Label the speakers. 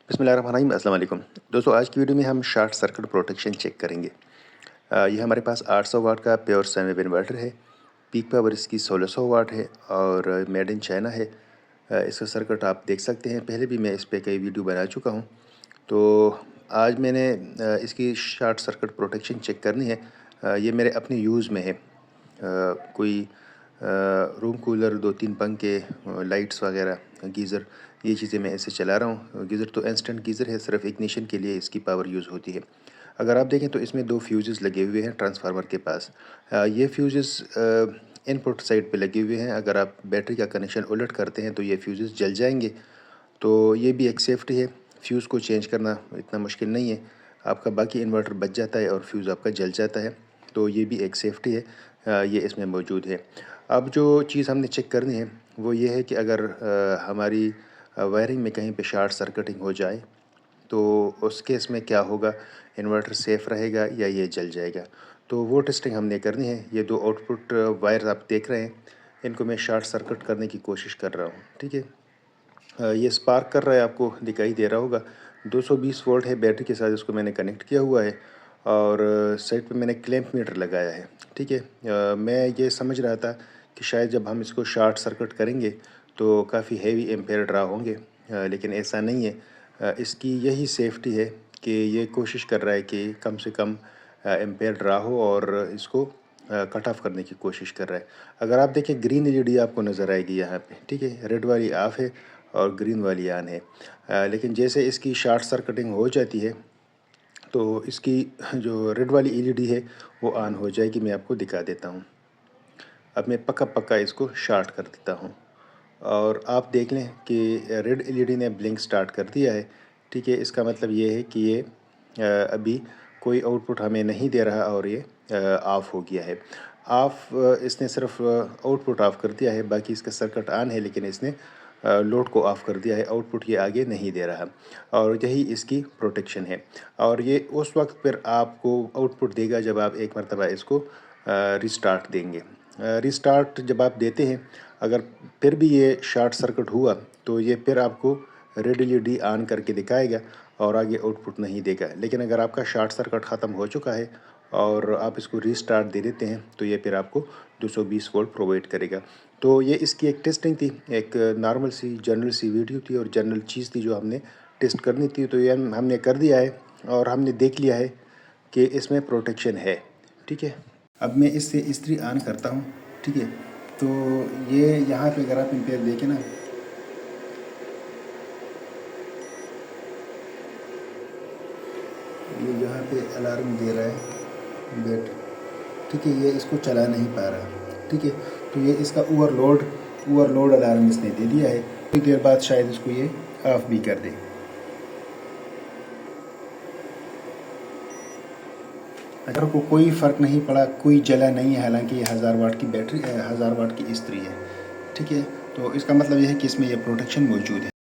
Speaker 1: बिस्मिल्लाहिर्रहमानिर्रहीम, अस्सलाम वालेकुम। दोस्तों, आज की वीडियो में हम शॉर्ट सर्किट प्रोटेक्शन चेक करेंगे। ये हमारे पास 800 वाट का प्योर साइन वेव इन्वर्टर है। पीक पावर इसकी 1600 वाट है और मेड इन चाइना है। इसका सर्किट आप देख सकते हैं, पहले भी मैं इस पे कई वीडियो बना चुका हूँ। तो आज मैंने इसकी शॉर्ट सर्किट प्रोटेक्शन चेक करनी है। ये मेरे अपने यूज़ में है। कोई रूम कूलर, 2-3 पंखे, लाइट्स वगैरह, गीज़र, ये चीज़ें मैं ऐसे चला रहा हूँ। गीज़र तो इंस्टेंट गीज़र है, सिर्फ इग्निशन के लिए इसकी पावर यूज़ होती है। अगर आप देखें तो इसमें 2 फ्यूज़ेस लगे हुए हैं ट्रांसफार्मर के पास। ये फ्यूज़ेस इनपुट साइड पे लगे हुए हैं। अगर आप बैटरी का कनेक्शन उलट करते हैं तो ये फ्यूज़ेस जल जाएंगे। तो ये भी एक सेफ्टी है। फ्यूज़ को चेंज करना इतना मुश्किल नहीं है। आपका बाकी इन्वर्टर बच जाता है और फ्यूज़ आपका जल जाता है। तो ये भी एक सेफ्टी है, ये इसमें मौजूद है। अब जो चीज़ हमने चेक करनी है वो ये है कि अगर हमारी वायरिंग में कहीं पे शॉर्ट सर्किटिंग हो जाए तो उस केस में क्या होगा, इन्वर्टर सेफ़ रहेगा या ये जल जाएगा। तो वो टेस्टिंग हमने करनी है। ये 2 आउटपुट वायर आप देख रहे हैं, इनको मैं शॉर्ट सर्किट करने की कोशिश कर रहा हूँ, ठीक है। ये स्पार्क कर रहा है, आपको दिखाई दे रहा होगा। 220 वोल्ट है, बैटरी के साथ इसको मैंने कनेक्ट किया हुआ है और साइड पे मैंने क्लैंप मीटर लगाया है, ठीक है। मैं ये समझ रहा था कि शायद जब हम इसको शॉर्ट सर्किट करेंगे तो काफ़ी हैवी एम्पेयर ड्रा होंगे, लेकिन ऐसा नहीं है। इसकी यही सेफ्टी है कि ये कोशिश कर रहा है कि कम से कम एम्पेयर ड्रा हो और इसको कट ऑफ करने की कोशिश कर रहा है। अगर आप देखें, ग्रीन एलईडी आपको नज़र आएगी यहाँ पे, ठीक है। रेड वाली ऑफ है और ग्रीन वाली ऑन है। लेकिन जैसे इसकी शॉर्ट सर्किटिंग हो जाती है तो इसकी जो रेड वाली एलईडी है वो ऑन हो जाएगी। मैं आपको दिखा देता हूँ। अब मैं पक्का पक्का इसको शॉर्ट कर देता हूँ और आप देख लें कि रेड एलईडी ने ब्लिंक स्टार्ट कर दिया है, ठीक है। इसका मतलब ये है कि ये अभी कोई आउटपुट हमें नहीं दे रहा और ये ऑफ़ हो गया है। ऑफ़ इसने सिर्फ आउटपुट ऑफ़ कर दिया है, बाकी इसका सर्किट ऑन है, लेकिन इसने लोड को ऑफ़ कर दिया है, आउटपुट ये आगे नहीं दे रहा और यही इसकी प्रोटेक्शन है। और ये उस वक्त फिर आपको आउटपुट देगा जब आप एक मरतबा इसको रिस्टार्ट देंगे। रिस्टार्ट जब आप देते हैं, अगर फिर भी ये शॉर्ट सर्किट हुआ तो ये फिर आपको रेड एलईडी ऑन करके दिखाएगा और आगे आउटपुट नहीं देगा। लेकिन अगर आपका शॉर्ट सर्किट ख़त्म हो चुका है और आप इसको रीस्टार्ट दे देते हैं तो ये फिर आपको 220 वोल्ट प्रोवाइड करेगा। तो ये इसकी एक टेस्टिंग थी, एक नॉर्मल सी जनरल सी वीडियो थी और जनरल चीज़ थी जो हमने टेस्ट करनी थी। तो ये हमने कर दिया है और हमने देख लिया है कि इसमें प्रोटेक्शन है, ठीक है। अब मैं इससे इस्त्री ऑन करता हूँ, ठीक है। तो ये यहाँ पे अगर आप एम्पेयर देखें ना, ये यहाँ पे अलार्म दे रहा है बैट, ठीक है। ये इसको चला नहीं पा रहा, ठीक है। तो ये इसका ओवरलोड अलार्म इसने दे दिया है। कुछ देर बाद शायद इसको ये ऑफ भी कर दे। अगर को कोई फ़र्क नहीं पड़ा, कोई जला नहीं है, हालांकि ये 1000 वाट की बैटरी 1000 वाट की इस्त्री है, ठीक है। तो इसका मतलब यह है कि इसमें यह प्रोटेक्शन मौजूद है।